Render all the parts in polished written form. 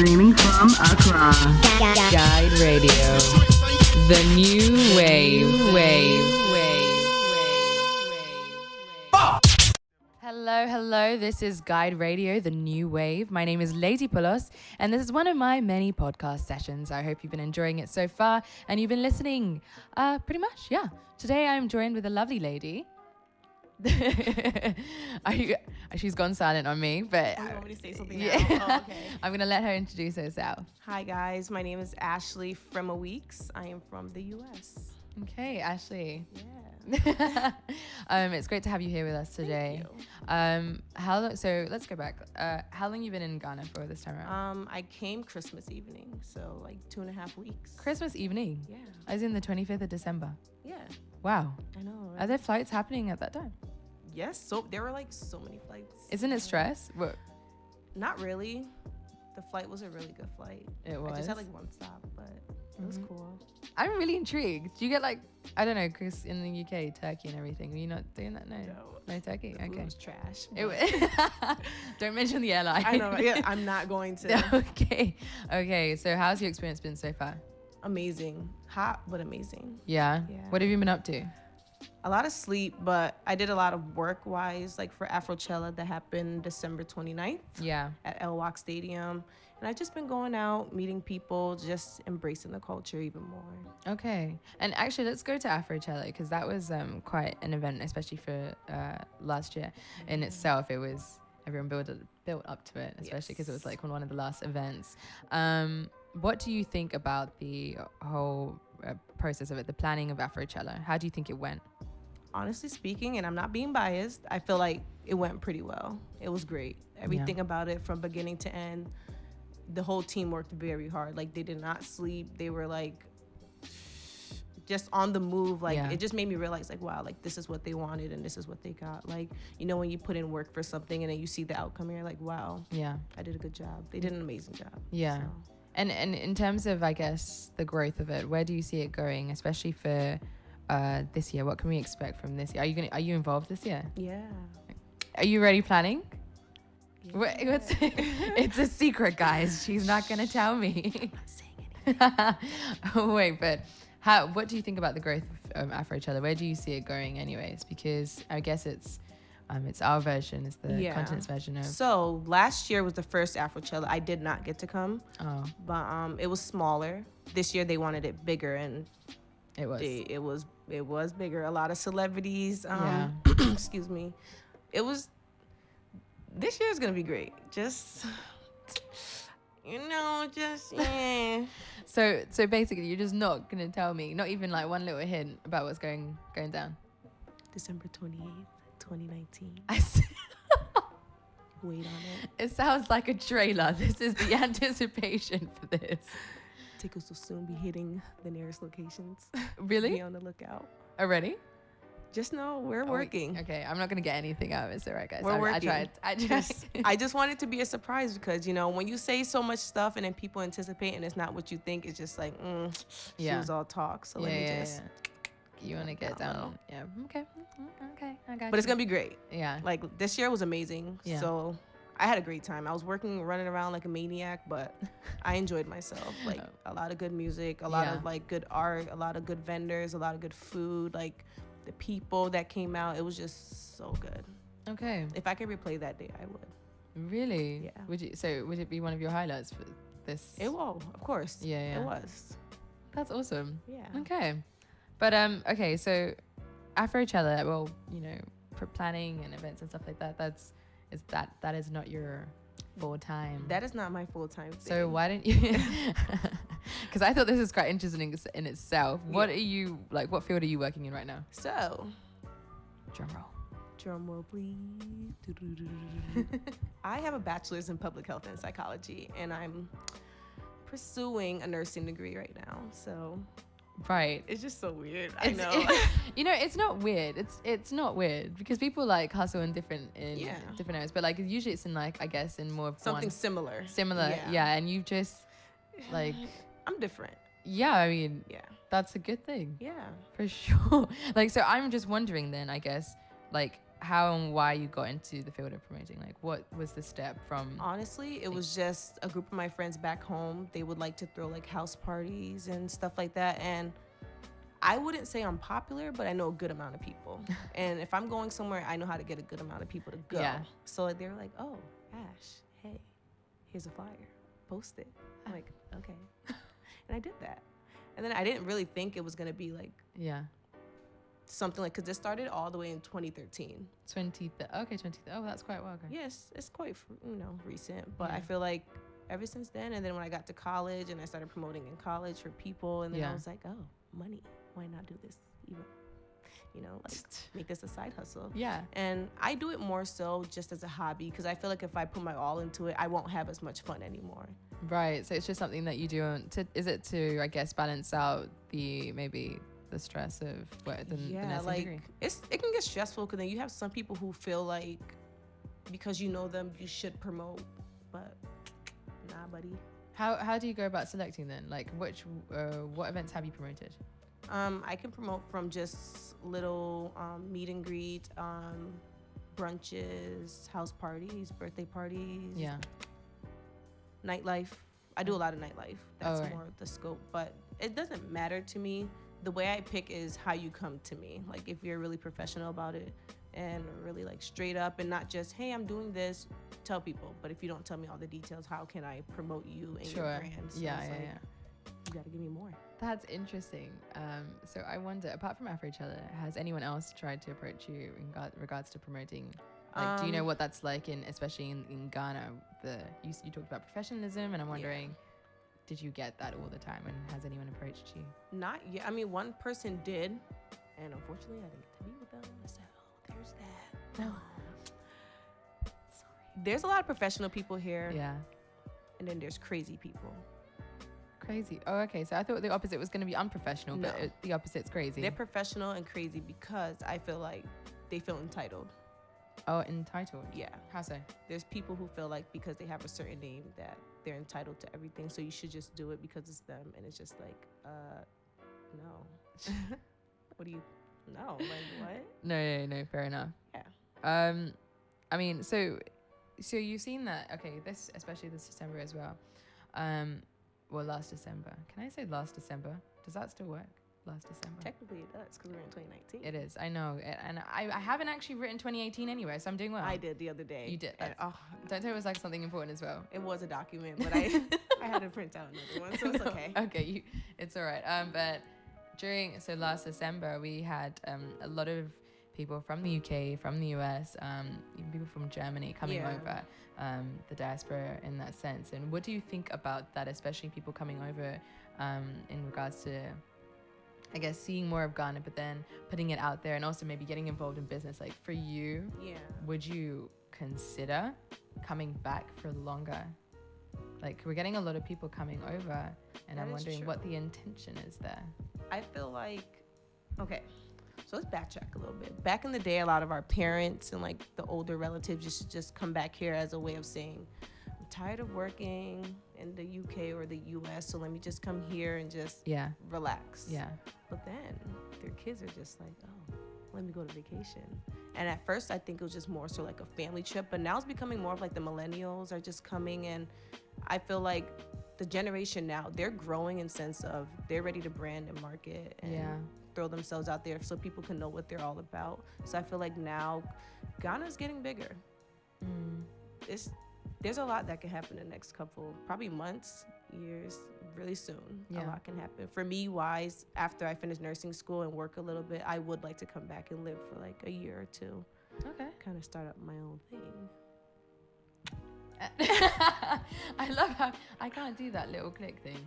Streaming from Accra. Guide Radio. The new wave. Hello. This is Guide Radio, the new wave. My name is Lady Pulos, and this is one of my many podcast sessions. I hope you've been enjoying it so far, and you've been listening. Pretty much, yeah. Today I'm joined with a lovely lady. She's gone silent on me, but you want me to say something now? yeah. Oh, okay. I'm gonna let her introduce herself. Hi guys, my name is Ashley from Weeks. I am from the US. Okay, Ashley. Yeah. It's great to have you here with us today. Thank you. So let's go back. How long you been in Ghana for this time around? I came Christmas evening, so like 2.5 weeks. Christmas evening. Yeah. As in the 25th of December. Yeah. Wow. I know. Right? Are there flights happening at that time? Yes. So there were like so many flights. Isn't it stress? What? Not really. The flight was a really good flight. It was. I just had like one stop, but it was cool. I'm really intrigued. Do you get like, I don't know, because in the UK, turkey and everything. Are you not doing that? No turkey? The food Okay. was trash. Don't mention the airline. I know. Yeah, I'm not going to. Okay. So how's your experience been so far? Amazing. Hot, but amazing. Yeah. Yeah. What have you been up to? A lot of sleep, but I did a lot of work-wise, like for Afrochella that happened December 29th Yeah. at El Wak Stadium. And I've just been going out, meeting people, just embracing the culture even more. Okay. And actually, let's go to Afrochella because that was quite an event, especially for last year. In itself, it was everyone built up to it, especially because it was like one of the last events. What do you think about the whole process of it, the planning of Afrochella? How do you think it went? Honestly speaking, and I'm not being biased, I feel like it went pretty well. It was great. Everything about it from beginning to end. The whole team worked very hard. Like, they did not sleep. They were like just on the move. Like, it just made me realize, like, wow, like this is what they wanted and this is what they got. Like, you know, when you put in work for something and then you see the outcome and you're like, wow, I did a good job. They did an amazing job. Yeah. So. And in terms of, I guess, the growth of it, where do you see it going, especially for this year? What can we expect from this year? Are you involved this year? Yeah. Are you already planning? Yeah. It's a secret, guys. She's not gonna tell me. I'm not saying anything. Wait, but what do you think about the growth of Afrochella? Where do you see it going, anyways? Because I guess it's our version, it's the continent's version of. So last year was the first Afrochella. I did not get to come. Oh. But it was smaller. This year they wanted it bigger, and It was. it was bigger. A lot of celebrities. Excuse me. This year is gonna be great. Just yeah. So basically, you're just not gonna tell me, not even like one little hint about what's going down. December 28th, 2019. I see. Wait on it. It sounds like a trailer. This is the anticipation for this. Tickets will soon be hitting the nearest locations. Really? Be on the lookout. Already? Just know we're working. Okay, I'm not gonna get anything out of it. It's all right, guys. We're working. I tried. I just want it to be a surprise because, you know, when you say so much stuff and then people anticipate and it's not what you think, it's just like, she was all talk. So let me just. You want to get down? Yeah. Okay. I got you. But it's gonna be great. Yeah. Like, this year was amazing. Yeah. So I had a great time. I was running around like a maniac, but I enjoyed myself. Like, a lot of good music, a lot of like good art, a lot of good vendors, a lot of good food. Like, the people that came out, it was just so good. Okay. If I could replay that day, I would. Really? Yeah. Would it be one of your highlights for this? It will, of course. Yeah. It was. That's awesome. Yeah. Okay. But okay, so Afrochella, well, you know, for planning and events and stuff like that, that is not your full time. That is not my full-time thing. So why didn't you? Because I thought this is quite interesting in itself. Yeah. What are you like? What field are you working in right now? So, Drum roll. drum roll, please. I have a bachelor's in public health and psychology, and I'm pursuing a nursing degree right now. So, Right. it's just so weird. I know. You know, it's not weird. It's not weird because people like hustle in different areas, but like usually it's in like, I guess, in more of Something one. similar. Yeah. And you just like, I'm different. yeah, I mean, Yeah. that's a good thing Yeah. for sure. Like, so I'm just wondering then, I guess, like, how and why you got into the field of promoting? Like, what was the step from? Honestly, it was just a group of my friends back home. They would like to throw like house parties and stuff like that. And I wouldn't say I'm popular, but I know a good amount of people. And if I'm going somewhere, I know how to get a good amount of people to go. Yeah. So they were like, oh, Ash, hey, here's a flyer. Post it. I'm like, okay. And I did that. And then I didn't really think it was going to be like Yeah. something like, because it started all the way in 2013. 20. Okay, 20. Oh, that's quite well. Okay. Yes, it's quite, recent. But Yeah. I feel like ever since then, and then when I got to college and I started promoting in college for people, and then I was like, oh, money. Why not do this even? Like make this a side hustle. Yeah. And I do it more so just as a hobby because I feel like if I put my all into it, I won't have as much fun anymore. Right. So it's just something that you do is it to, I guess, balance out maybe the stress of the nursing degree? It can get stressful because then you have some people who feel like because you know them, you should promote, but nah, buddy. How do you go about selecting then? Like what events have you promoted? I can promote from just little meet and greet, brunches, house parties, birthday parties. Yeah. Nightlife. I do a lot of nightlife. That's right. more the scope, but it doesn't matter to me. The way I pick is how you come to me. Like if you're really professional about it and really like straight up and not just, hey, I'm doing this, tell people. But if you don't tell me all the details, how can I promote you and your brand? So yeah. You got to give me more. That's interesting. So I wonder, apart from Afrochella, has anyone else tried to approach you in regards to promoting? Like, do you know what that's like especially in Ghana? You talked about professionalism, and I'm wondering, did you get that all the time? And has anyone approached you? Not yet. I mean, one person did, and unfortunately, I didn't get to meet with them. I said, oh, there's that. No. Sorry. There's a lot of professional people here. Yeah. And then there's crazy people. Crazy. Oh, okay. So I thought the opposite was going to be unprofessional, No. but the opposite's crazy. They're professional and crazy because I feel like they feel entitled. Oh, entitled. Yeah. How so? There's people who feel like because they have a certain name that they're entitled to everything, so you should just do it because it's them. And it's just like, no. What do you? No. Like what? No. Fair enough. Yeah. I mean, so you've seen that. Okay, especially this December as well. Well, last December. Can I say last December? Does that still work? Last December. Technically, it does because we're in 2019. It is. I know. And I haven't actually written 2018 anyway, so I'm doing well. I did the other day. You did. And, don't tell it was like something important as well. It was a document, but I had to print out another one, so it's okay. Okay, it's all right. But last December, we had a lot of people from the UK, from the US, even people from Germany coming over, the diaspora in that sense. And what do you think about that, especially people coming over in regards to, I guess, seeing more of Ghana, but then putting it out there and also maybe getting involved in business? Like for you, would you consider coming back for longer? Like we're getting a lot of people coming over, and I'm wondering what the intention is there. I feel like, okay, so let's backtrack a little bit. Back in the day, a lot of our parents and like the older relatives used to just come back here as a way of saying, I'm tired of working in the UK or the US, so let me just come here and just relax. Yeah. But then their kids are just like, oh, let me go to vacation. And at first, I think it was just more so like a family trip, but now it's becoming more of like the millennials are just coming, and I feel like the generation now, they're growing in sense of they're ready to brand and market and throw themselves out there so people can know what they're all about. So I feel like now Ghana's getting bigger. There's a lot that can happen in the next couple, probably months, years, really soon. A lot can happen. For me, wise, after I finish nursing school and work a little bit, I would like to come back and live for like a year or two. Okay. Kind of start up my own thing. I love how I can't do that little click thing.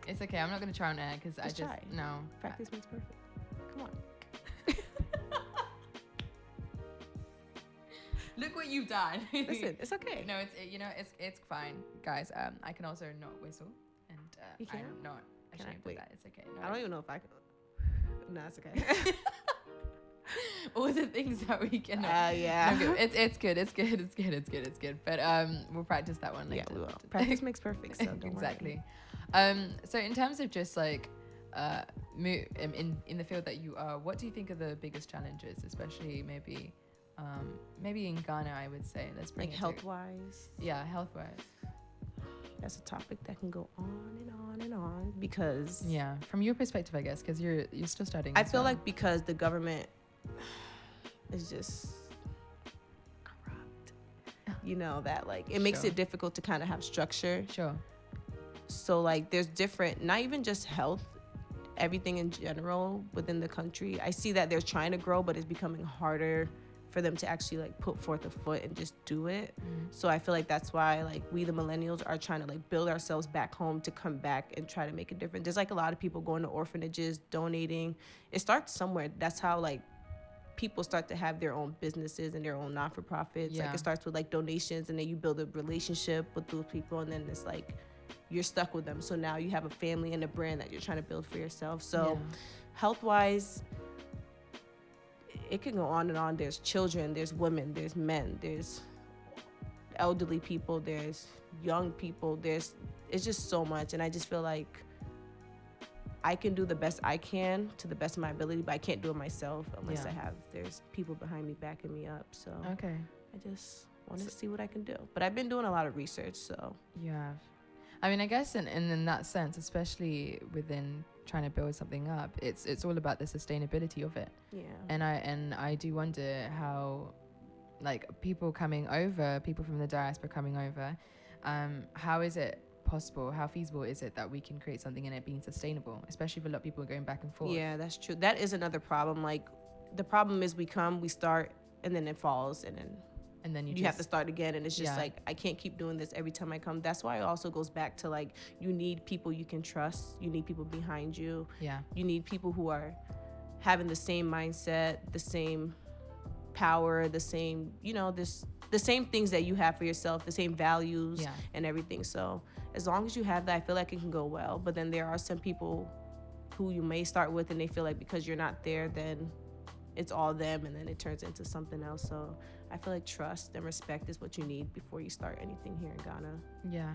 It's okay. I'm not going to try on air because I just, try. No. Practice makes perfect. Come on. Look what you've done. Listen, it's okay. No, it's fine, guys. I can also not whistle, and I'm not ashamed of that. It's okay. No, I don't even know if I can. No, it's okay. All the things that we can. Yeah. No, it's good. But we'll practice that one later. Yeah, we will. Practice makes perfect. So don't exactly. So in terms of just like in the field that you are, what do you think are the biggest challenges, especially maybe maybe in Ghana, I would say. Let's bring Like it health wise. Yeah, health wise. That's a topic that can go on and on and on because Yeah, from your perspective, I guess, because you're still studying. I feel like because the government is just corrupt, that like it makes Sure. it difficult to kind of have structure. Sure. So like there's different, not even just health, everything in general within the country. I see that they're trying to grow, but it's becoming harder for them to actually like put forth a foot and just do it. So I feel like that's why like we the millennials are trying to like build ourselves back home to come back and try to make a difference. There's like a lot of people going to orphanages, donating. It starts somewhere. That's how like people start to have their own businesses and their own not-for-profits. Yeah. Like it starts with like donations, and then you build a relationship with those people, and then it's like you're stuck with them. So now you have a family and a brand that you're trying to build for yourself. So health-wise, it can go on and on. There's children, there's women, there's men, there's elderly people, there's young people, it's just so much. And I just feel like I can do the best I can to the best of my ability, but I can't do it myself unless there's people behind me backing me up. So Okay. I just want to see what I can do. But I've been doing a lot of research, so. You have. I mean, I guess in that sense, especially within trying to build something up, it's all about the sustainability of it. Yeah. And I do wonder how, like, people from the diaspora coming over, how is it possible, how feasible is it that we can create something and it being sustainable, especially for a lot of people going back and forth? Yeah, that's true. That is another problem. Like, the problem is we start, and then it falls, and then you have to start again, and it's just like I can't keep doing this every time I come. That's why it also goes back to like you need people you can trust, you need people behind you, you need people who are having the same mindset, the same power, the same the same things that you have for yourself, the same values and everything. So as long as you have that, I feel like it can go well. But then there are some people who you may start with and they feel like because you're not there, then it's all them, and then it turns into something else. So I feel like trust and respect is what you need before you start anything here in Ghana. Yeah,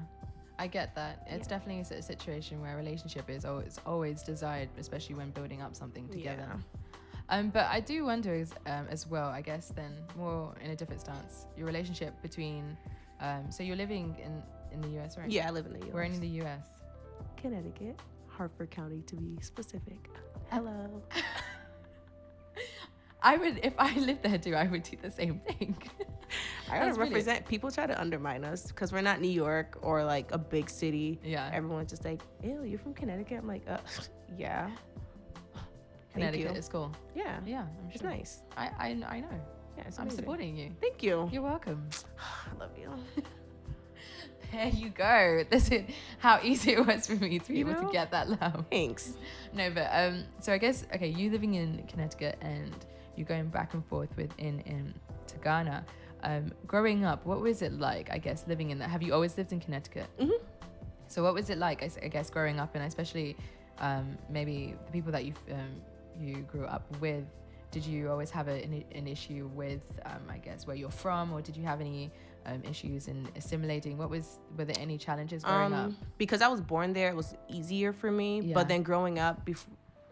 I get that. It's definitely a situation where a relationship is always desired, especially when building up something together. But I do wonder as well, I guess then more in a different stance, your relationship between, so you're living in the US, right? Yeah, I live in the US. Where in the US? Connecticut, Hartford County to be specific. Hello. If I lived there too, I would do the same thing. I gotta represent. People try to undermine us because we're not New York or like a big city. Yeah. Everyone's just like, ew, you're from Connecticut? I'm like, yeah. Connecticut is cool. Yeah. Yeah, I'm sure. It's nice. I know. Yeah, it's I'm amazing. supporting you. Thank you. You're welcome. I love you. There you go. This is how easy it was for me to be able to get that love. Thanks. No, but so I guess you living in Connecticut and you're going back and forth to Ghana. Growing up, what was it like? I guess living in that. Have you always lived in Connecticut? Mm-hmm. So what was it like? I guess growing up, and especially maybe the people that you grew up with. Did you always have an issue with I guess where you're from, or did you have any issues in assimilating? Were there any challenges growing up? Because I was born there, it was easier for me. Yeah. But then growing up,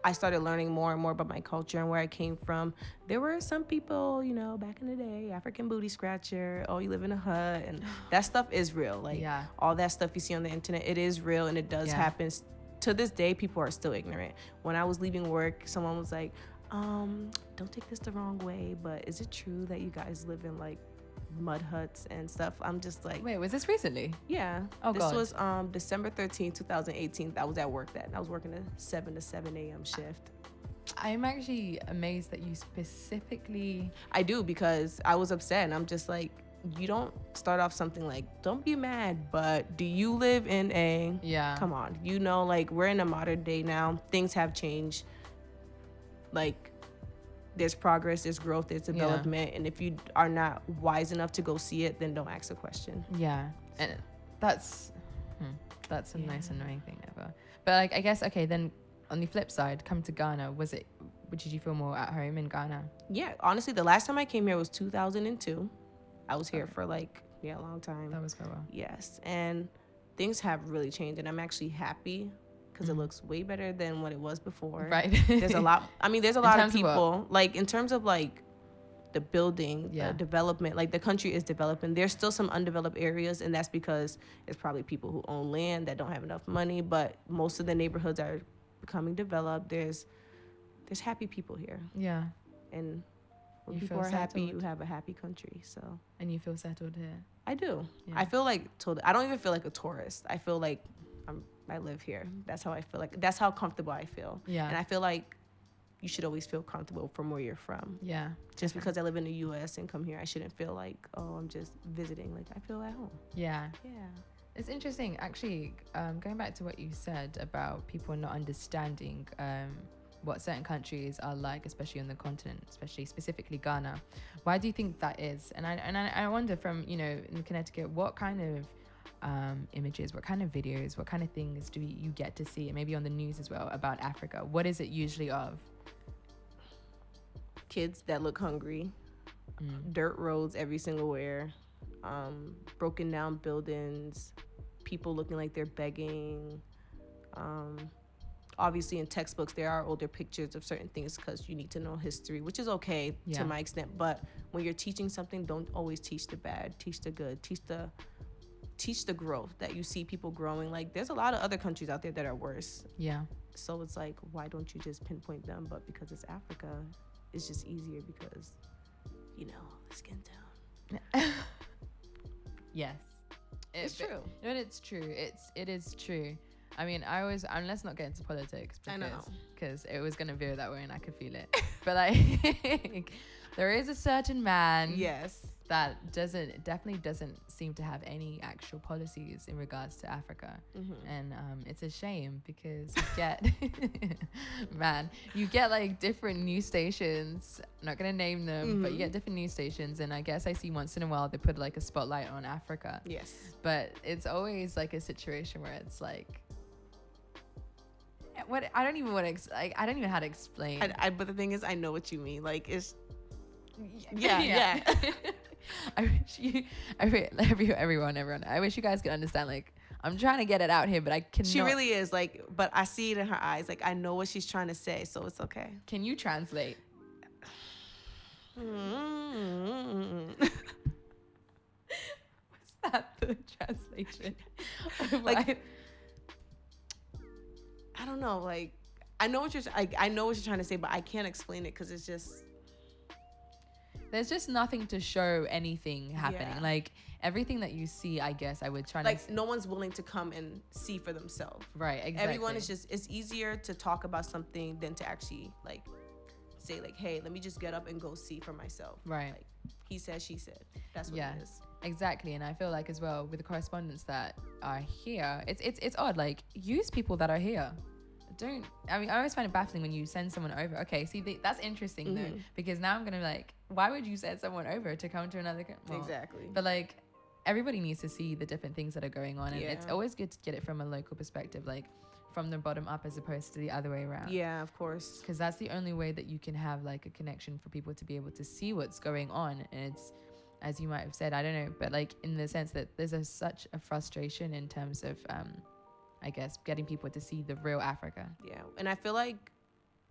I started learning more and more about my culture and where I came from. There were some people, back in the day, African booty scratcher, oh, you live in a hut, and that stuff is real. Like all that stuff you see on the internet, it is real and it does happen. To this day, people are still ignorant. When I was leaving work, someone was like, don't take this the wrong way, but is it true that you guys live in like mud huts and stuff? I'm just like, wait, was this recently? Yeah. Oh, this God. was December 13th, 2018. I was at work I was working a 7 to 7 a.m. shift. I'm actually amazed that you specifically... I do, because I was upset, and I'm just like, you don't start off something like, don't be mad, but do you live in a... Yeah. Come on. Like, we're in a modern day now. Things have changed. Like, there's progress, there's growth, there's development, and if you are not wise enough to go see it, then don't ask a question. Yeah. And that's a nice annoying thing ever. But like, I guess, okay, then on the flip side, come to Ghana, did you feel more at home in Ghana? Yeah, honestly, the last time I came here was 2002. I was here for a long time. That was quite well. Yes, and things have really changed, and I'm actually happy because it looks way better than what it was before. Right. There's a lot. I mean, there's a lot of people, like, in terms of like the building, Yeah. the development. Like, the country is developing. There's still some undeveloped areas, and that's because it's probably people who own land that don't have enough money. But most of the neighborhoods are becoming developed. There's happy people here, Yeah. and when You people feel are happy, settled. you have a happy country. So And you feel settled here. I do. Yeah. I feel like I don't even feel like a tourist. I feel like I live here. That's how I feel. Like, that's how comfortable I feel. Yeah. And I feel like you should always feel comfortable from where you're from. Yeah. Just because I live in the U.S. and come here, I shouldn't feel like, oh, I'm just visiting. Like, I feel at home. Yeah. Yeah. It's interesting, actually, going back to what you said about people not understanding what certain countries are like, especially on the continent, especially specifically Ghana. Why do you think that is? And I wonder, from, you know, in Connecticut, what kind of images, what kind of videos, what kind of things do you get to see, and maybe on the news as well, about Africa? What is it usually of? Kids that look hungry, dirt roads every single where, broken down buildings, people looking like they're begging. Obviously, in textbooks, there are older pictures of certain things because you need to know history, which is okay to my extent. But when you're teaching something, don't always teach the bad. Teach the good. Teach the growth, that you see people growing. Like, there's a lot of other countries out there that are worse. Yeah. So it's like, why don't you just pinpoint them? But because it's Africa, it's just easier because, you know, the skin tone. Yes. It's true. No, it's true. It is true. I mean, let's not get into politics, because it was going to veer that way and I could feel it. But like, there is a certain man. Yes. That definitely doesn't seem to have any actual policies in regards to Africa. And it's a shame, because you get, you get like different news stations. I'm not going to name them, but you get different news stations. And I guess I see once in a while they put like a spotlight on Africa. Yes. But it's always like a situation where it's like, what, I don't even want to, I don't even know how to explain. But the thing is, I know what you mean. Like, it's, yeah. Everyone, I wish you guys could understand. Like, I'm trying to get it out here, but I cannot. She really is, like, but I see it in her eyes. Like, I know what she's trying to say, so it's okay. Can you translate? What's that, the translation? Like, I don't know. Like, I know what you're trying to say, but I can't explain it because it's just. There's just nothing to show anything happening. Yeah. Like, everything that you see, I guess I would try like, to. No one's willing to come and see for themselves. Right, exactly. Everyone is just, it's easier to talk about something than to actually, like, say, like, hey, let me just get up and go see for myself. Right. Like, he said, she said. That's what it is. Exactly. And I feel like, as well, with the correspondents that are here, it's odd. Like, use people that are here. I always find it baffling when you send someone over. Okay, see, that's interesting though, because now I'm gonna be like, why would you send someone over to come to another country? Exactly. But like, everybody needs to see the different things that are going on, and it's always good to get it from a local perspective, like from the bottom up as opposed to the other way around. Yeah, of course. Because that's the only way that you can have like a connection for people to be able to see what's going on. And it's, as you might have said, I don't know, but like in the sense that there's such a frustration in terms of I guess getting people to see the real Africa. Yeah. And I feel like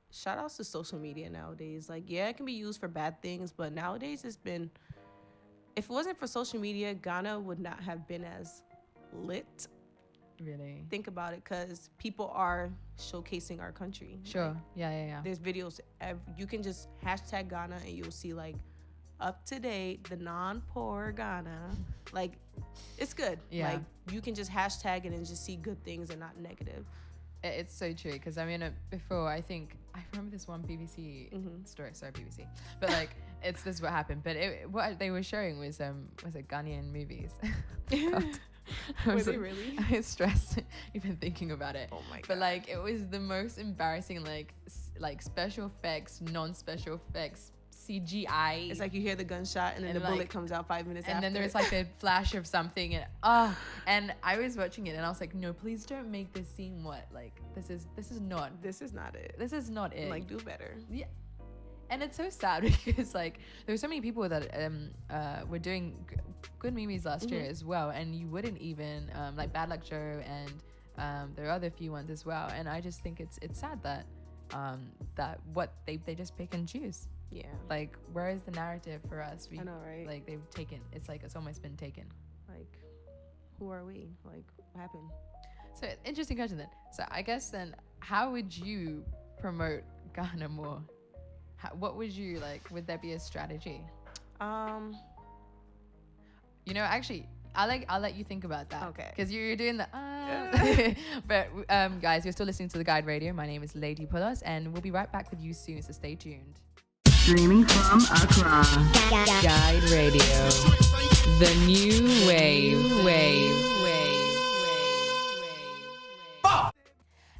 shout outs to social media nowadays. Like, yeah, it can be used for bad things, but nowadays it's been, if it wasn't for social media, Ghana would not have been as lit. Really? Think about it, because people are showcasing our country. Sure. Like, yeah. There's videos. You can just hashtag Ghana and you'll see like up to date, the non-poor Ghana. Like, it's good. Yeah. Like, you can just hashtag it and just see good things and not negative. It's so true, because I mean, before, I remember this one BBC story. Sorry, BBC, but like, it's this what happened. But what they were showing was it Ghanaian movies? Were they really? I was stressed even thinking about it. Oh my god! But like, it was the most embarrassing, like special effects, non-special effects, CGI. It's like you hear the gunshot and then the bullet comes out 5 minutes after. And then there's like a flash of something, and and I was watching it and I was like, no, please don't make this seem this is not it. This is not it. Like, do better. Yeah. And it's so sad because like there's so many people that were doing good movies last year as well, and you wouldn't even like Bad Luck Joe, and there are other few ones as well. And I just think it's sad that that what they just pick and choose. Yeah. Like, where is the narrative for us? I know, right? Like, they've taken, it's like, it's almost been taken. Like, who are we? Like, what happened? So, interesting question then. So, I guess then, how would you promote Ghana more? What would you, like, would there be a strategy? You know, actually, I'll let you think about that. Okay. Because you're doing the but guys, you're still listening to The Guide Radio. My name is Lady Pulos, and we'll be right back with you soon, so stay tuned. Streaming from Accra, Guide Radio, the new wave.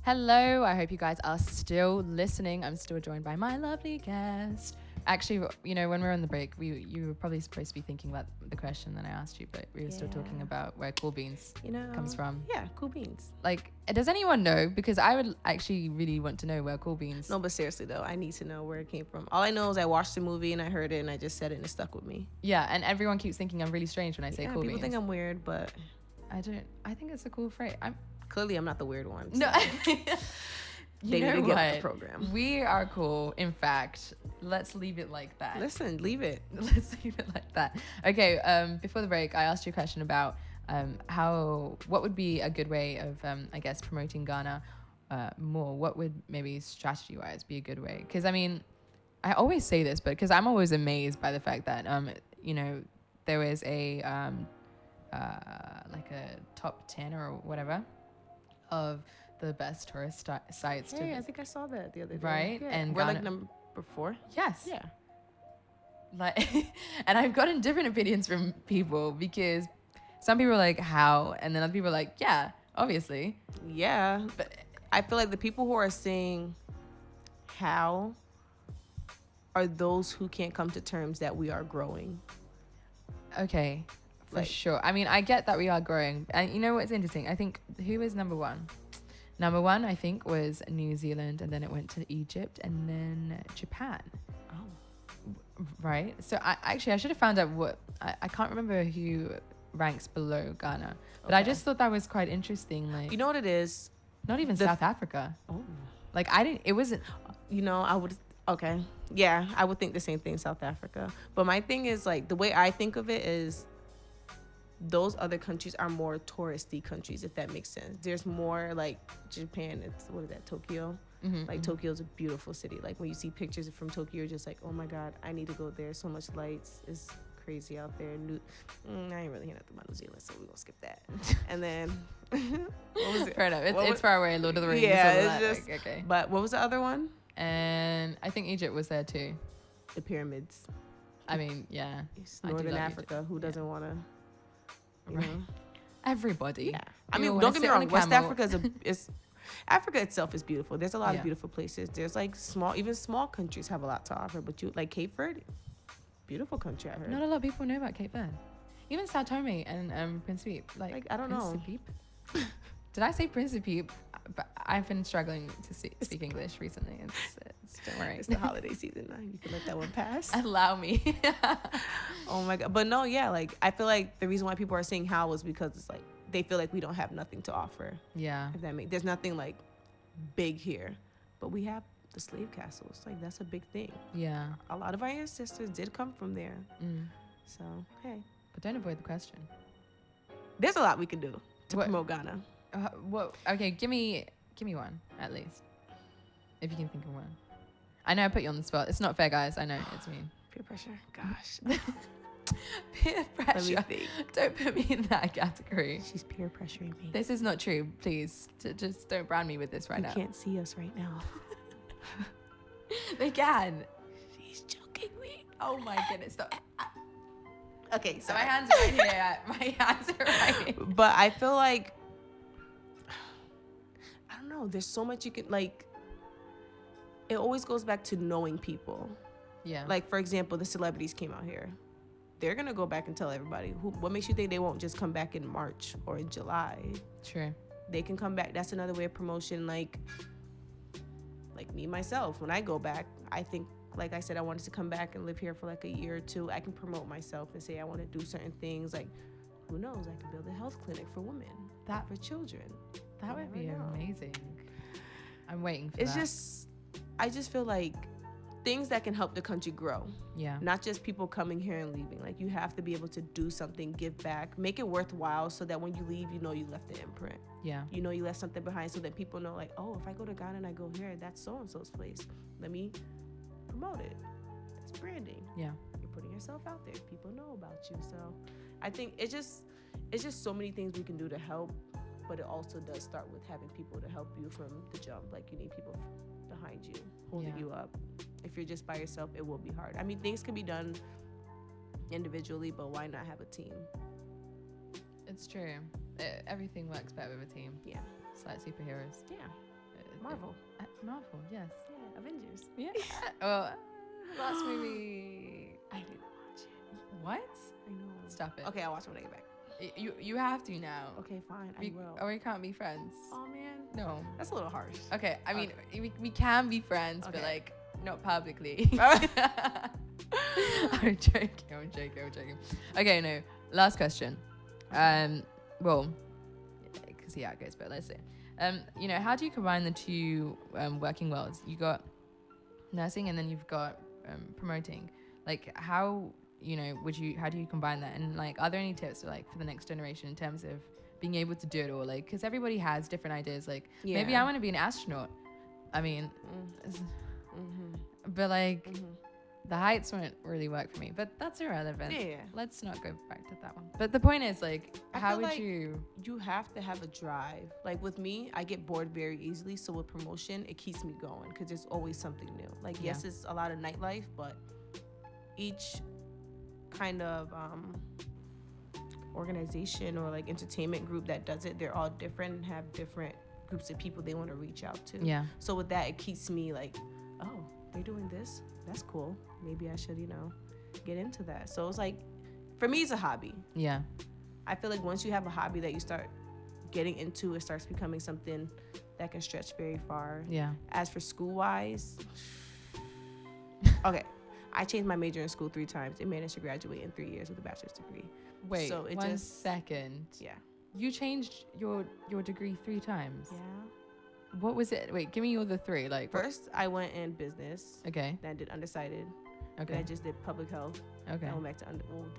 Hello, I hope you guys are still listening. I'm still joined by my lovely guest. Actually, you know, when we were on the break, you were probably supposed to be thinking about the question that I asked you, but we were still talking about where Cool Beans comes from. Yeah, Cool Beans. Like, does anyone know? Because I would actually really want to know where Cool Beans... No, but seriously, though, I need to know where it came from. All I know is I watched the movie and I heard it and I just said it and it stuck with me. Yeah, and everyone keeps thinking I'm really strange when I say Cool Beans. People think I'm weird, but... I think it's a cool phrase. Clearly, I'm not the weird one. So. No. They need to get on the program. We are cool. In fact, let's leave it like that. Listen, leave it. Let's leave it like that. Okay, before the break, I asked you a question about what would be a good way of, I guess, promoting Ghana more? What would maybe strategy-wise be a good way? Because, I mean, I always say this, but because I'm always amazed by the fact that, you know, there was a, like a top 10 or whatever of the best tourist sites. Hey, I think I saw that the other day. Right? Yeah. And we're Ghana, like number 4? Yes. Yeah. Like, and I've gotten different opinions from people because some people are like, how? And then other people are like, yeah, obviously. Yeah. But I feel like the people who are saying how are those who can't come to terms that we are growing. Okay. For sure. I mean, I get that we are growing. And you know what's interesting? I think, who is number one? Number one, I think, was New Zealand, and then it went to Egypt, and then Japan. Oh. Right? So, I should have found out what... I can't remember who ranks below Ghana. But I just thought that was quite interesting. Like, you know what it is? Not even South Africa. Oh. Like, it wasn't... You know, I would... Okay. Yeah, I would think the same thing, South Africa. But my thing is, like, the way I think of it is... those other countries are more touristy countries, if that makes sense. There's more like Japan, what is that, Tokyo? Like Tokyo's a beautiful city. Like when you see pictures from Tokyo, you're just like, oh my God, I need to go there. So much lights. It's crazy out there. I ain't really hearing nothing about New Zealand, so we're gonna skip that. And then what was it? Fair enough. It's far away, Lord of the Rings. Yeah, it's just, like, okay. But what was the other one? And I think Egypt was there too. The pyramids. I mean, yeah. It's Northern Africa. Egypt. Who doesn't want to? Right. Everybody. Yeah. I mean, don't get me wrong. West Africa Africa itself is beautiful. There's a lot of beautiful places. There's like even small countries have a lot to offer. But like Cape Verde, beautiful country. I heard. Not a lot of people know about Cape Verde. Even Sao Tome and Principe. Like I don't know. Did I say Principe? But I've been struggling to speak English recently. Don't worry. It's the holiday season now. You can let that one pass. Allow me. Oh my God. But no, yeah, like I feel like the reason why people are saying how was because it's like they feel like we don't have nothing to offer. Yeah. If that makes there's nothing like big here. But we have the slave castles. Like that's a big thing. Yeah. A lot of our ancestors did come from there. So hey. But don't avoid the question. There's a lot we can do to promote Ghana. Okay, give me one at least, if you can think of one. I know I put you on the spot. It's not fair, guys. I know it's me. Peer pressure. Gosh. Peer pressure. Let me think. Don't put me in that category. She's peer pressuring me. This is not true. Please, just don't brand me with this right now. You can't see us right now. They can. She's choking me. Oh my goodness! Stop. Okay, so my hands are right here. My hands are right here. But I feel like I don't know. There's so much you can like. It always goes back to knowing people. Yeah. Like for example, the celebrities came out here. They're gonna go back and tell everybody. What makes you think they won't just come back in March or in July? True. They can come back. That's another way of promotion. Like me myself, when I go back, I think, like I said, I wanted to come back and live here for like a year or two. I can promote myself and say I want to do certain things. Like, who knows? I could build a health clinic for women, for children. That would be amazing. I'm waiting for that. I just feel like things that can help the country grow. Yeah. Not just people coming here and leaving. Like, you have to be able to do something, give back, make it worthwhile, so that when you leave, you know you left an imprint. Yeah. You know you left something behind, so that people know, like, oh, if I go to Ghana and I go here, that's so-and-so's place. Let me promote it. It's branding. Yeah. You're putting yourself out there. People know about you. So I think it's just so many things we can do to help, but it also does start with having people to help you from the jump. Like, you need people behind you, holding you up. If you're just by yourself, it will be hard. I mean, things can be done individually, but why not have a team? It's true. Everything works better with a team. Yeah. It's like superheroes. Yeah. Marvel. Marvel, yes. Yeah. Avengers. Yeah. Well, last movie, I didn't watch it. What? I know. Stop it. Okay, I'll watch it when I get back. You have to now. Okay, fine. I will. Or we can't be friends. Oh, man. No. That's a little harsh. Okay, I mean, we can be friends, but like, not publicly. I'm joking. Okay, no. Last question. Well, because yeah, it goes, but let's see. You know, how do you combine the two working worlds? You got nursing, and then you've got promoting. Like, how do you combine that? And like, are there any tips for the next generation in terms of being able to do it all? Like, because everybody has different ideas. Like, maybe I want to be an astronaut. I mean, but like, the heights won't really work for me. But that's irrelevant. Yeah. Let's not go back to that one. But the point is, like, how would you? You have to have a drive. Like, with me, I get bored very easily. So with promotion, it keeps me going because there's always something new. Like, yes, it's a lot of nightlife, but each kind of organization or like entertainment group that does it, they're all different and have different groups of people they want to reach out to. Yeah. So with that, it keeps me like, oh, they're doing this. That's cool. Maybe I should, get into that. So it's like, for me, it's a hobby. Yeah. I feel like once you have a hobby that you start getting into, it starts becoming something that can stretch very far. Yeah. As for school-wise, okay, I changed my major in school 3 times and managed to graduate in 3 years with a bachelor's degree. Wait, so one second. Yeah. You changed your degree 3 times? Yeah. What was it? Wait, give me all the 3. Like, first, I went in business. Okay. Then I did undecided. Okay. Then I just did public health. Okay. I went back to that's more than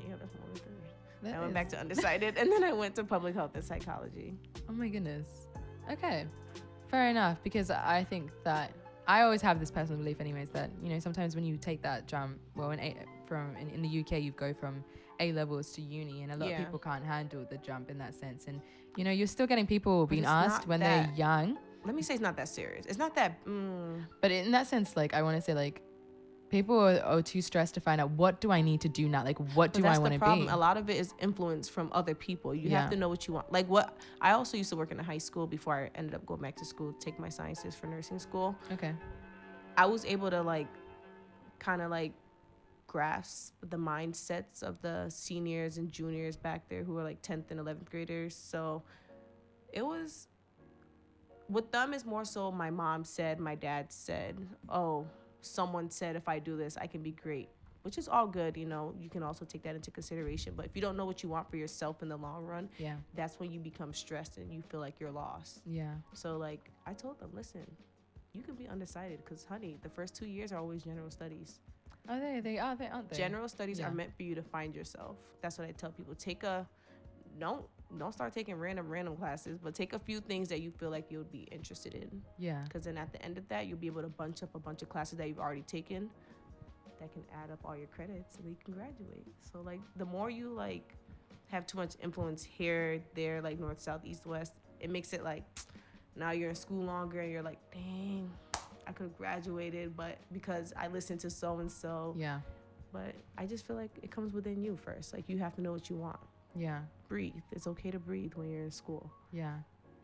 3. I went back to undecided, and then I went to public health and psychology. Oh my goodness. Okay. Fair enough, because I think that I always have this personal belief anyways that, sometimes when you take that jump, well, in the UK, you go from A levels to uni, and a lot of people can't handle the jump in that sense. And, you're still getting people being asked when they're young. Let me say it's not that serious. It's not that. But in that sense, like, I want to say, like, people are too stressed to find out, what do I need to do now? Like, what do I want to be? A lot of it is influence from other people. You have to know what you want. Like, I also used to work in a high school before I ended up going back to school to take my sciences for nursing school. Okay. I was able to, like, kind of, like, grasp the mindsets of the seniors and juniors back there who were, like, 10th and 11th graders. So it was, with them, it's more so my mom said, my dad said, oh, someone said if I do this, I can be great, which is all good. You can also take that into consideration. But if you don't know what you want for yourself in the long run, that's when you become stressed and you feel like you're lost. Yeah. So, like, I told them, listen, you can be undecided because, honey, the first 2 years are always general studies. Oh, they aren't they? General studies are meant for you to find yourself. That's what I tell people. Don't start taking random classes, but take a few things that you feel like you'll be interested in. Yeah. Because then at the end of that, you'll be able to bunch up a bunch of classes that you've already taken that can add up all your credits and you can graduate. So, like, the more you, like, have too much influence here, there, like, north, south, east, west, it makes it like now you're in school longer and you're like, dang, I could have graduated, but because I listened to so-and-so. Yeah. But I just feel like it comes within you first. Like, you have to know what you want. Yeah. Breathe. It's okay to breathe when you're in school. Yeah.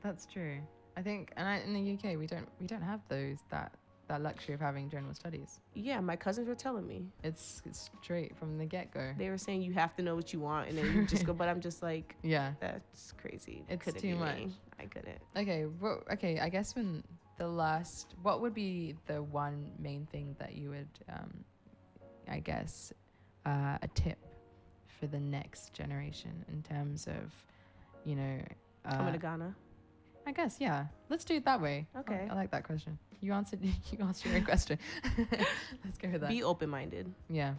That's true. I think, in the UK, we don't have that luxury of having general studies. Yeah, my cousins were telling me. It's straight from the get-go. They were saying you have to know what you want, and then you just go, but I'm just like, yeah, that's crazy. It's too much. I couldn't. Okay, I guess what would be the one main thing that you would, a tip for the next generation in terms of, coming to Ghana? I guess, yeah. Let's do it that way. Okay. I like that question. You answered your own question. Let's go with that. Be open-minded. Yeah.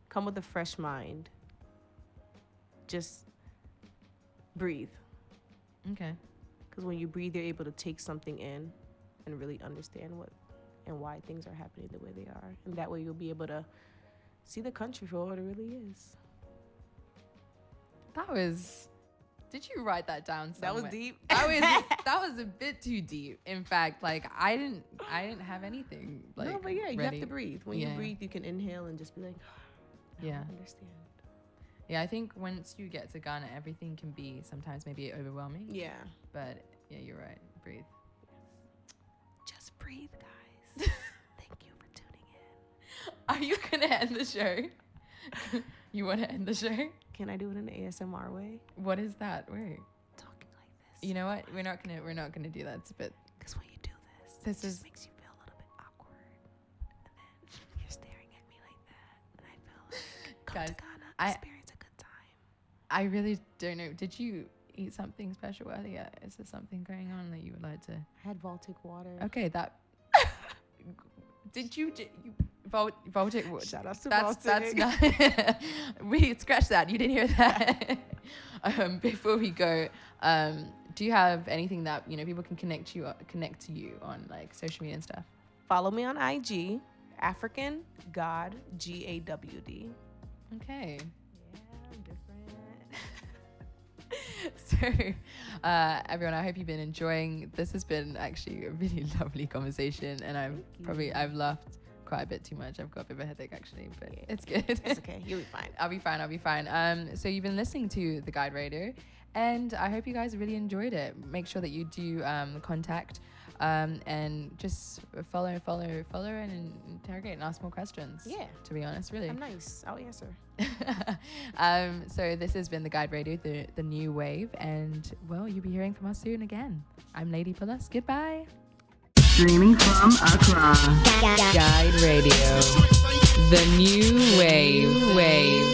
Come with a fresh mind. Just breathe. Okay. Because when you breathe, you're able to take something in and really understand what and why things are happening the way they are. And that way you'll be able to see the country for what it really is. Did you write that down somewhere? That was deep. That was a bit too deep. In fact, like I didn't have anything like no, but yeah, you ready. have to breathe. When you breathe, you can inhale and just be like, I understand. Yeah, I think once you get to Ghana, everything can be sometimes maybe overwhelming. Yeah. But yeah, you're right. Breathe. Just breathe, guys. Thank you for tuning in. Are you gonna end the show? You want to end the show? Can I do it in an ASMR way? What is that? Wait. Talking like this. You know what? We're not gonna do that. It's a bit. Because when you do this, it just makes you feel a little bit awkward, and then you're staring at me like that, and I feel like come to Ghana, experience a good time. I really don't know. Did you eat something special earlier? Is there something going on that you would like to? I had Baltic water. Okay, that. Did you Baltic? Shout out to That's Baltic. not. We scratch that. You didn't hear that. Before we go, do you have anything that people can connect to you on, like social media and stuff? Follow me on IG, African God GAWD. Okay. Yeah, different. So, everyone, I hope you've been enjoying. This has been actually a really lovely conversation, and I've laughed quite a bit too much. I've got a bit of a headache actually, but it's good. It's okay. You'll be fine. I'll be fine. So you've been listening to The Guide Radio, and I hope you guys really enjoyed it. Make sure that you do contact and just follow and interrogate and ask more questions. Yeah. To be honest, really. I'm nice. I'll answer. So this has been The Guide Radio, the new wave, and well, you'll be hearing from us soon again. I'm Lady Pulas. Goodbye. Streaming from Accra. Guide Radio, the new wave.